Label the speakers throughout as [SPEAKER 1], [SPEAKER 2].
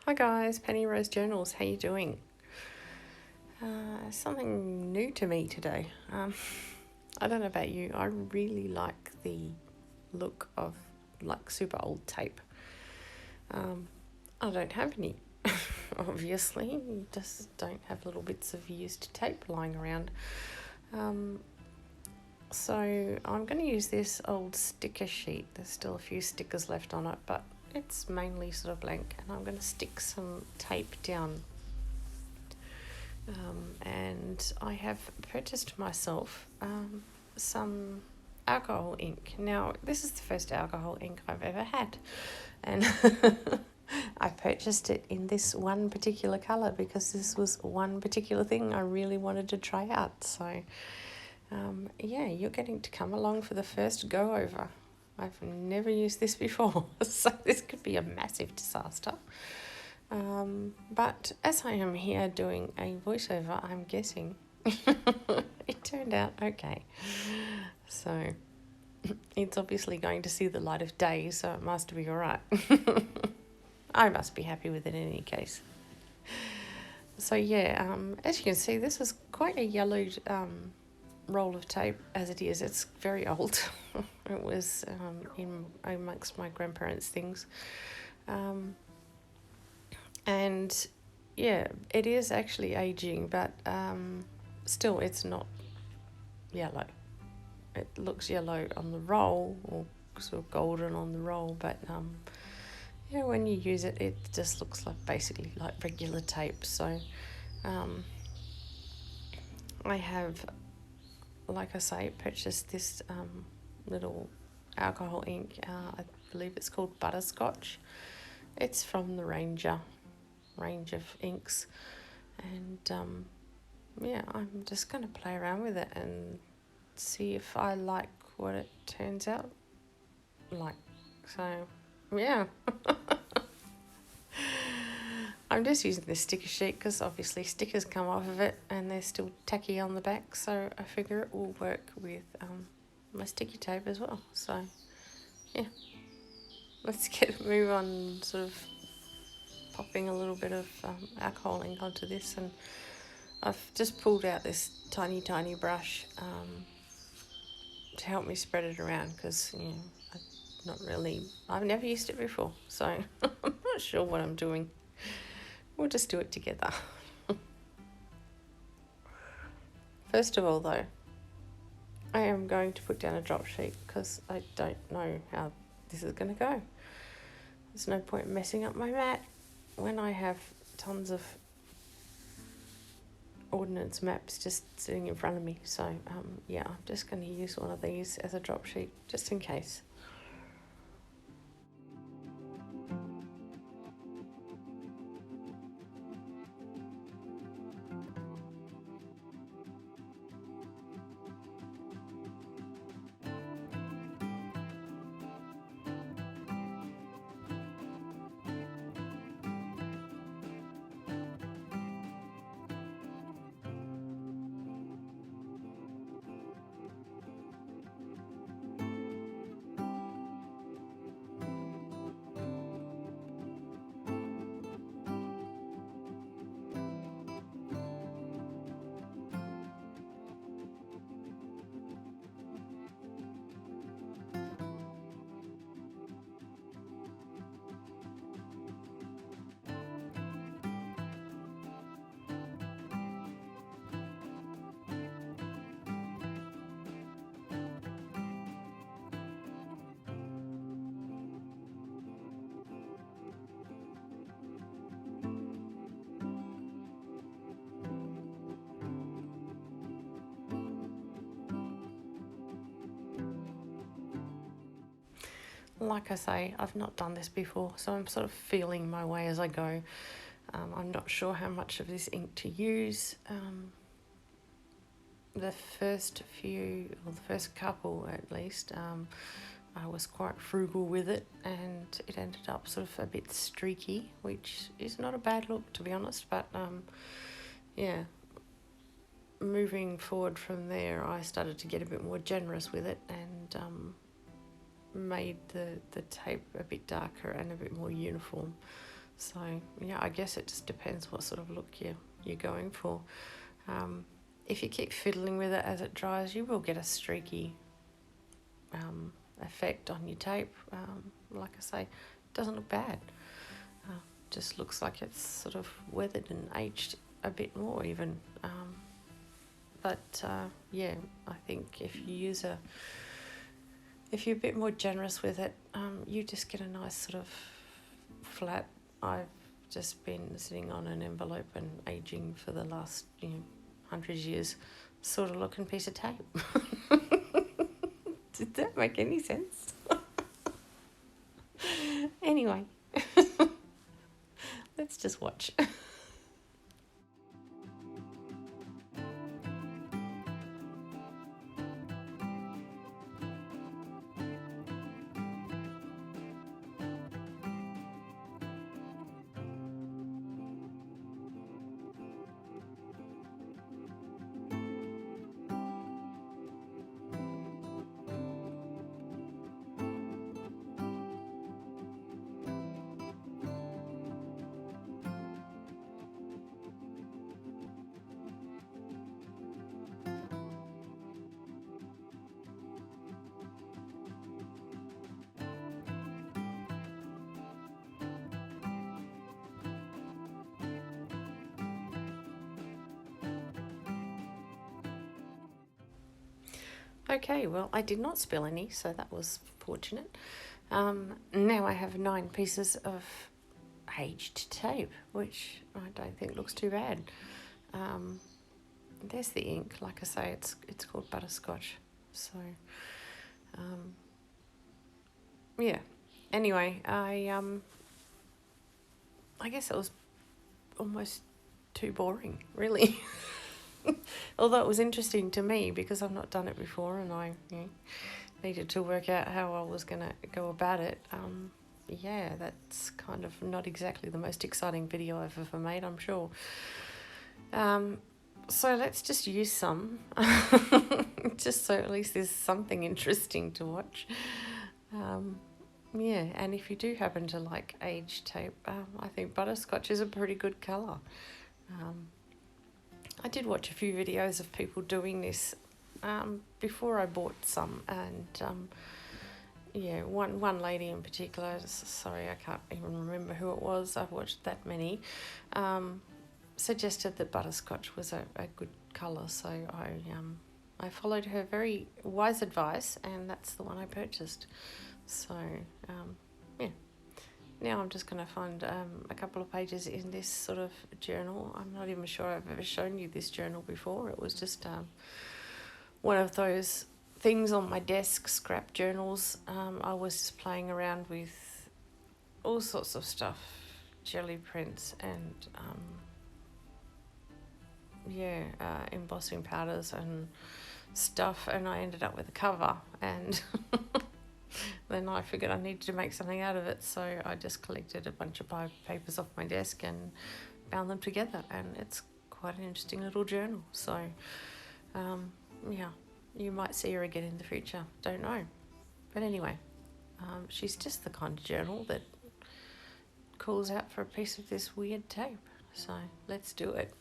[SPEAKER 1] Hi guys, Penny Rose Journals. How you doing? Something new to me today. I don't know about you. I really like the look of like super old tape. I don't have any, obviously. Just don't have little bits of used tape lying around. So I'm going to use this old sticker sheet. There's still a few stickers left on it, but it's mainly sort of blank, and I'm going to stick some tape down. And I have purchased myself some alcohol ink. Now, this is the first alcohol ink I've ever had, and I purchased it in this one particular colour because this was one particular thing I really wanted to try out. So you're getting to come along for the first go over. I've never used this before, so this could be a massive disaster. But as I am here doing a voiceover, I'm guessing it turned out okay. So it's obviously going to see the light of day, so it must be all right. I must be happy with it in any case. So as you can see, this is quite a yellowed roll of tape as it is. It's very old. It was in amongst my grandparents' things. And it is actually aging, but still it's not yellow. It looks yellow on the roll, or sort of golden on the roll, but when you use it, it just looks like basically like regular tape. So I have, like I say, purchased this little alcohol ink. I believe it's called Butterscotch. It's from the range of inks, and I'm just going to play around with it and see if I like what it turns out like. So I'm just using this sticker sheet because obviously stickers come off of it and they're still tacky on the back, so I figure it will work with my sticky tape as well. So let's get a move on, sort of popping a little bit of alcohol ink onto this, and I've just pulled out this tiny brush to help me spread it around because I've never used it before, so I'm not sure what I'm doing. We'll just do it together. First of all though, I am going to put down a drop sheet because I don't know how this is going to go. There's no point messing up my mat when I have tons of ordnance maps just sitting in front of me. So I'm just going to use one of these as a drop sheet just in case. Like I say, I've not done this before, so I'm sort of feeling my way as I go. I'm not sure how much of this ink to use. The first couple at least, I was quite frugal with it, and it ended up sort of a bit streaky, which is not a bad look, to be honest, but moving forward from there, I started to get a bit more generous with it, and made the tape a bit darker and a bit more uniform. So yeah, I guess it just depends what sort of look you're going for. If you keep fiddling with it as it dries, you will get a streaky effect on your tape. Like I say, it doesn't look bad. Just looks like it's sort of weathered and aged a bit more even. But yeah, I think if you're a bit more generous with it, you just get a nice sort of flat. I've just been sitting on an envelope and aging for the last 100 years sort of looking piece of tape. Did that make any sense? Anyway, let's just watch. Okay, well, I did not spill any, so that was fortunate. Now I have 9 pieces of aged tape, which I don't think looks too bad. There's the ink. Like I say, it's called butterscotch. So, yeah. Anyway, I guess it was almost too boring, really. Although it was interesting to me because I've not done it before, and I needed to work out how I was going to go about it. Yeah, that's kind of not exactly the most exciting video I've ever made, I'm sure. So let's just use some, just so at least there's something interesting to watch. Yeah, and if you do happen to like aged tape, I think butterscotch is a pretty good colour. I did watch a few videos of people doing this before I bought some, and yeah, one lady in particular, sorry, I can't even remember who it was, I've watched that many, suggested that butterscotch was a good colour, so I followed her very wise advice, and that's the one I purchased. So yeah, now I'm just going to find a couple of pages in this sort of journal. I'm not even sure I've ever shown you this journal before. It was just one of those things on my desk, scrap journals. I was just playing around with all sorts of stuff, jelly prints and embossing powders and stuff, and I ended up with a cover, and then I figured I needed to make something out of it, so I just collected a bunch of papers off my desk and bound them together, and it's quite an interesting little journal. So yeah, you might see her again in the future, don't know, but anyway, she's just the kind of journal that calls out for a piece of this weird tape, so let's do it.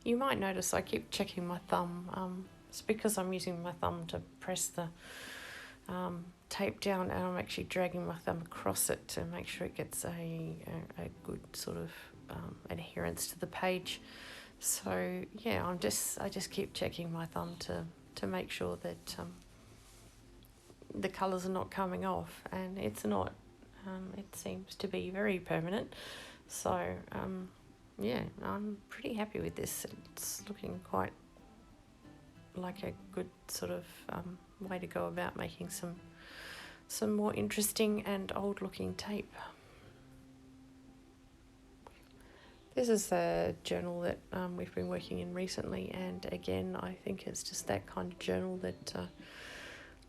[SPEAKER 1] You might notice I keep checking my thumb. It's because I'm using my thumb to press the tape down, and I'm actually dragging my thumb across it to make sure it gets a good sort of adherence to the page. So yeah, I just keep checking my thumb to make sure that the colours are not coming off, and it's not. It seems to be very permanent. So yeah, I'm pretty happy with this. It's looking quite like a good sort of way to go about making some more interesting and old looking tape. This is a journal that we've been working in recently, and again I think it's just that kind of journal that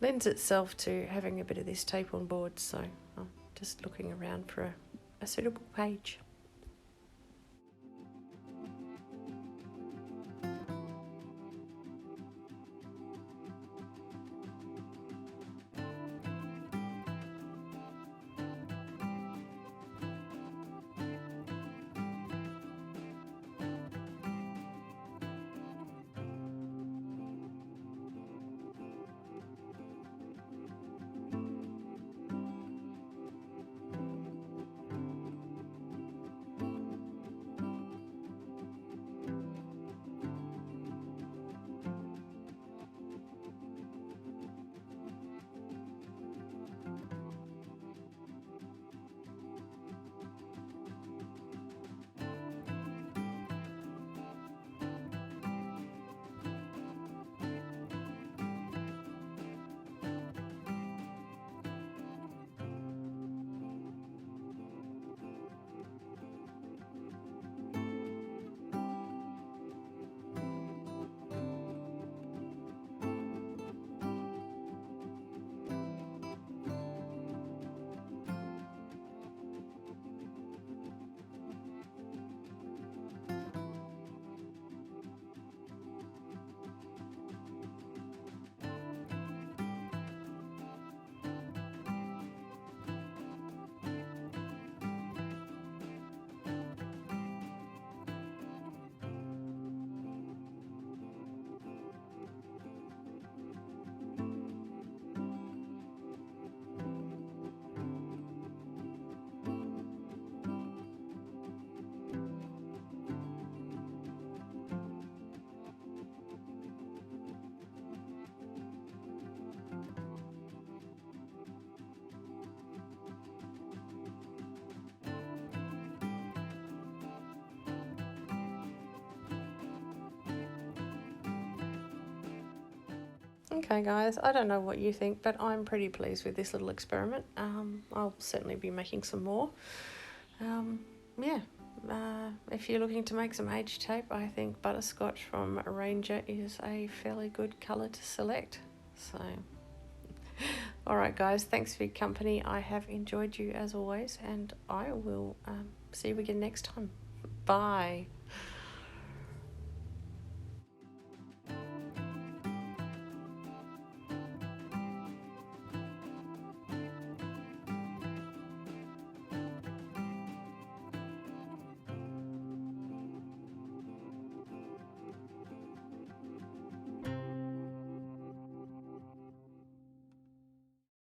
[SPEAKER 1] lends itself to having a bit of this tape on board, so I'm just looking around for a suitable page. Okay guys, I don't know what you think, but I'm pretty pleased with this little experiment. I'll certainly be making some more. Yeah, if you're looking to make some age tape, I think butterscotch from Ranger is a fairly good colour to select. So, alright guys, thanks for your company. I have enjoyed you as always, and I will see you again next time. Bye.